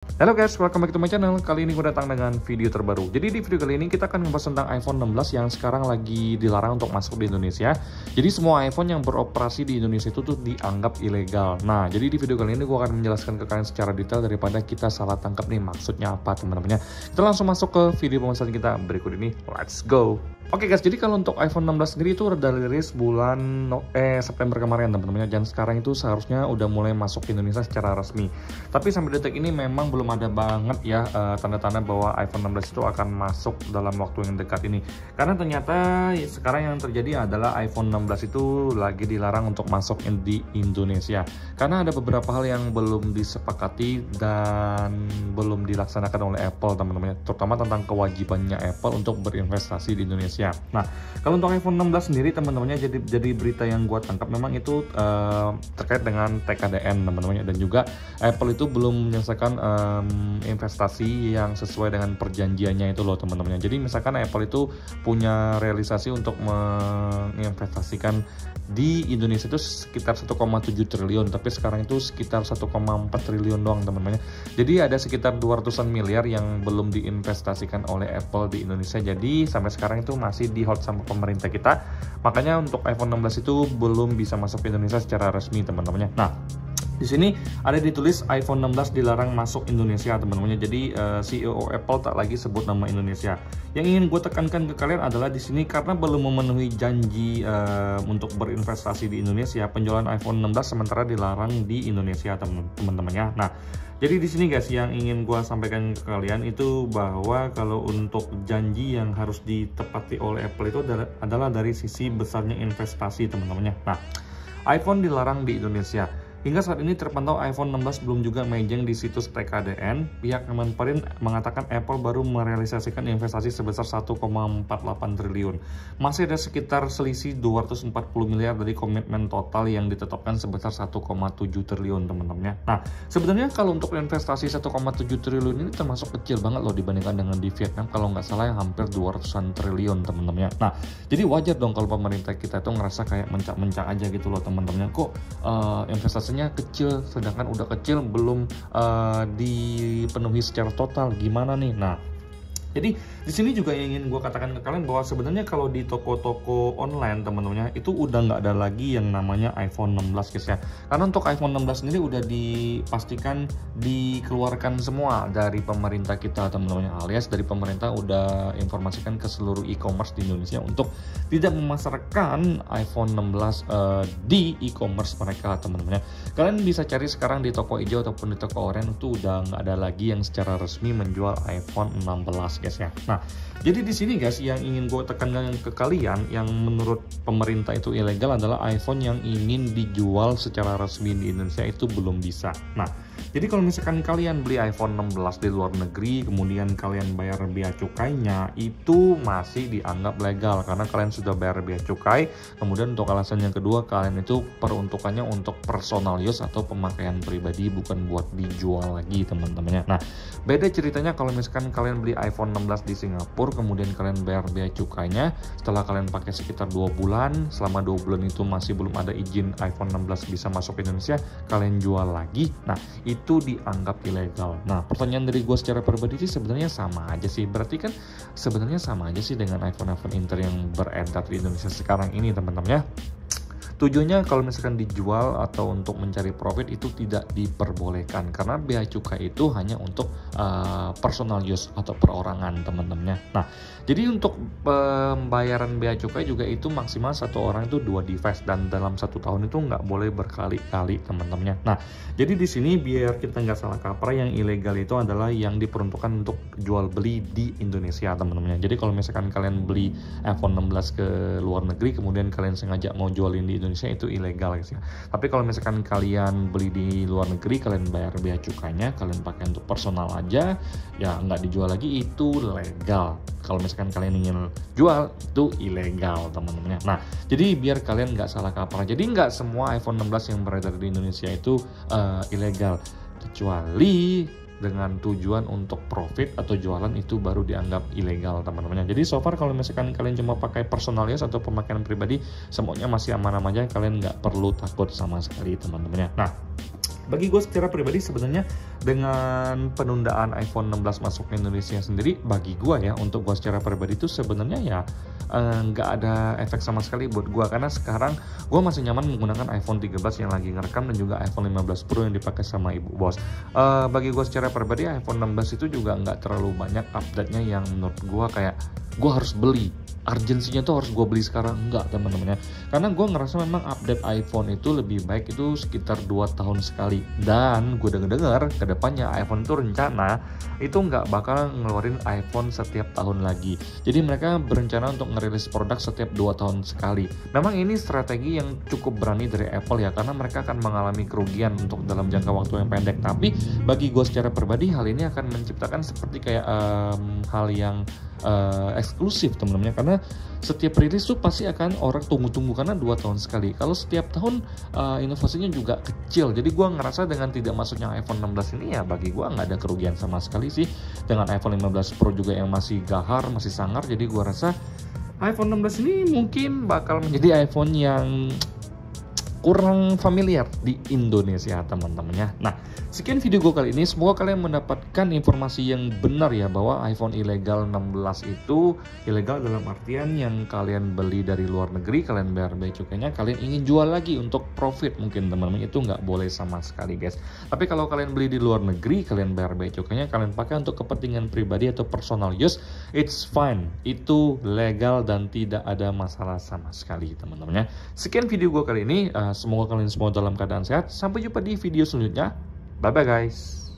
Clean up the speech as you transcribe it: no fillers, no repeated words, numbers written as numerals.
Halo guys, welcome back to my channel. Kali ini gue datang dengan video terbaru. Jadi di video kali ini kita akan membahas tentang iPhone 16 yang sekarang lagi dilarang untuk masuk di Indonesia. Jadi semua iPhone yang beroperasi di Indonesia itu tuh dianggap ilegal. Nah, jadi di video kali ini gue akan menjelaskan ke kalian secara detail daripada kita salah tangkap nih maksudnya apa teman-temannya. Kita langsung masuk ke video pembahasan kita berikut ini. Let's go! Oke guys, jadi kalau untuk iPhone 16 sendiri itu udah rilis bulan September kemarin teman-teman, dan sekarang itu seharusnya udah mulai masuk ke Indonesia secara resmi. Tapi sampai detik ini memang belum ada banget ya tanda-tanda bahwa iPhone 16 itu akan masuk dalam waktu yang dekat ini. Karena ternyata sekarang yang terjadi adalah iPhone 16 itu lagi dilarang untuk masuk di Indonesia. Karena ada beberapa hal yang belum disepakati dan belum dilaksanakan oleh Apple teman-teman, terutama tentang kewajibannya Apple untuk berinvestasi di Indonesia. Nah, kalau untuk iPhone 16 sendiri teman-temannya, jadi berita yang gua tangkap memang itu terkait dengan TKDN teman-temannya, dan juga Apple itu belum menyelesaikan investasi yang sesuai dengan perjanjiannya itu loh teman-temannya. Jadi misalkan Apple itu punya realisasi untuk menginvestasikan di Indonesia itu sekitar 1,7 triliun, tapi sekarang itu sekitar 1,4 triliun doang teman-temannya. Jadi ada sekitar 200-an miliar yang belum diinvestasikan oleh Apple di Indonesia. Jadi sampai sekarang itu masih di hold sama pemerintah kita. Makanya untuk iPhone 16 itu belum bisa masuk ke Indonesia secara resmi teman-temannya. Nah, di sini ada ditulis iPhone 16 dilarang masuk Indonesia teman-teman. Jadi CEO Apple tak lagi sebut nama Indonesia. Yang ingin gue tekankan ke kalian adalah di sini karena belum memenuhi janji untuk berinvestasi di Indonesia, penjualan iPhone 16 sementara dilarang di Indonesia teman-teman ya. Nah, jadi di sini guys yang ingin gue sampaikan ke kalian itu bahwa kalau untuk janji yang harus ditepati oleh Apple itu adalah dari sisi besarnya investasi teman-temannya. Nah, iPhone dilarang di Indonesia. Hingga saat ini terpantau iPhone 16 belum juga mejeng di situs TKDN. Pihak Kemenperin mengatakan Apple baru merealisasikan investasi sebesar 1,48 triliun. Masih ada sekitar selisih 240 miliar dari komitmen total yang ditetapkan sebesar 1,7 triliun teman-teman ya. Nah, sebenarnya kalau untuk investasi 1,7 triliun ini termasuk kecil banget loh dibandingkan dengan di Vietnam, kalau nggak salah yang hampir 200-an triliun teman-teman ya. Nah, jadi wajar dong kalau pemerintah kita itu ngerasa kayak mencak-mencak aja gitu loh teman-teman. Kok investasinya kecil, sedangkan udah kecil belum dipenuhi secara total, gimana nih? Nah, jadi di sini juga ingin gue katakan ke kalian bahwa sebenarnya kalau di toko-toko online teman-temannya itu udah nggak ada lagi yang namanya iPhone 16 guys ya. Karena untuk iPhone 16 sendiri udah dipastikan dikeluarkan semua dari pemerintah kita teman-temannya, alias dari pemerintah udah informasikan ke seluruh e-commerce di Indonesia untuk tidak memasarkan iPhone 16 di e-commerce mereka teman-temannya. Kalian bisa cari sekarang di toko hijau ataupun di toko oranye itu udah nggak ada lagi yang secara resmi menjual iPhone 16 guys ya. Nah, jadi di sini guys yang ingin gue tekankan ke kalian yang menurut pemerintah itu ilegal adalah iPhone yang ingin dijual secara resmi di Indonesia itu belum bisa. Nah, jadi kalau misalkan kalian beli iPhone 16 di luar negeri, kemudian kalian bayar bea cukainya, itu masih dianggap legal karena kalian sudah bayar bea cukai. Kemudian untuk alasan yang kedua, kalian itu peruntukannya untuk personal use atau pemakaian pribadi, bukan buat dijual lagi teman-temannya. Nah, beda ceritanya kalau misalkan kalian beli iPhone 16 di Singapura, kemudian kalian bayar bea cukainya, setelah kalian pakai sekitar 2 bulan, selama 2 bulan itu masih belum ada izin iPhone 16 bisa masuk ke Indonesia, kalian jual lagi. Nah, itu dianggap ilegal. Nah, pertanyaan dari gue secara pribadi sih sebenarnya sama aja sih. Berarti kan sebenarnya sama aja sih dengan iPhone Inter yang beredar di Indonesia sekarang ini teman-teman ya. Tujuannya kalau misalkan dijual atau untuk mencari profit itu tidak diperbolehkan karena bea cukai itu hanya untuk personal use atau perorangan teman-temannya. Nah, jadi untuk pembayaran bea cukai juga itu maksimal satu orang itu 2 device dan dalam 1 tahun itu nggak boleh berkali-kali teman-temannya. Nah, jadi di sini biar kita nggak salah kaprah, yang ilegal itu adalah yang diperuntukkan untuk jual beli di Indonesia teman-temannya. Jadi kalau misalkan kalian beli iPhone 16 ke luar negeri kemudian kalian sengaja mau jualin di Indonesia, itu ilegal guys ya. Tapi kalau misalkan kalian beli di luar negeri, kalian bayar bea cukainya, kalian pakai untuk personal aja, ya nggak dijual lagi, itu legal. Kalau misalkan kalian ingin jual, itu ilegal teman-temannya. Nah, jadi biar kalian nggak salah kaprah. Jadi nggak semua iPhone 16 yang beredar di Indonesia itu ilegal, kecuali dengan tujuan untuk profit atau jualan itu baru dianggap ilegal teman-teman. Jadi so far kalau misalkan kalian cuma pakai personal use atau pemakaian pribadi, semuanya masih aman-aman aja, kalian nggak perlu takut sama sekali teman-temannya. Nah, bagi gue secara pribadi sebenarnya dengan penundaan iPhone 16 masuk ke Indonesia sendiri, bagi gua ya, untuk gua secara pribadi itu sebenarnya ya nggak ada efek sama sekali buat gua, karena sekarang gua masih nyaman menggunakan iPhone 13 yang lagi ngerekam dan juga iPhone 15 Pro yang dipakai sama ibu bos. Bagi gua secara pribadi iPhone 16 itu juga nggak terlalu banyak update-nya yang menurut gua kayak gua harus beli, urgensinya tuh harus gue beli sekarang, enggak teman-teman ya. Karena gue ngerasa memang update iPhone itu lebih baik itu sekitar 2 tahun sekali. Dan gue denger ke depannya iPhone itu rencana itu nggak bakal ngeluarin iPhone setiap tahun lagi. Jadi mereka berencana untuk ngerilis produk setiap 2 tahun sekali. Memang ini strategi yang cukup berani dari Apple ya, karena mereka akan mengalami kerugian untuk dalam jangka waktu yang pendek. Tapi bagi gue secara pribadi hal ini akan menciptakan seperti kayak hal yang eksklusif teman-teman, karena setiap rilis tuh pasti akan orang tunggu-tunggu karena 2 tahun sekali. Kalau setiap tahun inovasinya juga kecil, jadi gue ngerasa dengan tidak masuknya iPhone 16 ini ya bagi gue nggak ada kerugian sama sekali sih. Dengan iPhone 15 Pro juga yang masih gahar, masih sangar, jadi gue rasa iPhone 16 ini mungkin bakal menjadi iPhone yang kurang familiar di Indonesia teman-teman ya. Nah, sekian video gue kali ini, semoga kalian mendapatkan informasi yang benar ya, bahwa iPhone ilegal 16 itu ilegal dalam artian yang kalian beli dari luar negeri, kalian bayar bea cukainya, kalian ingin jual lagi untuk profit mungkin teman-teman, itu nggak boleh sama sekali guys. Tapi kalau kalian beli di luar negeri, kalian bayar bea cukainya, kalian pakai untuk kepentingan pribadi atau personal use, it's fine, itu legal dan tidak ada masalah sama sekali teman-teman ya. Sekian video gue kali ini, semoga kalian semua dalam keadaan sehat. Sampai jumpa di video selanjutnya. Bye bye guys.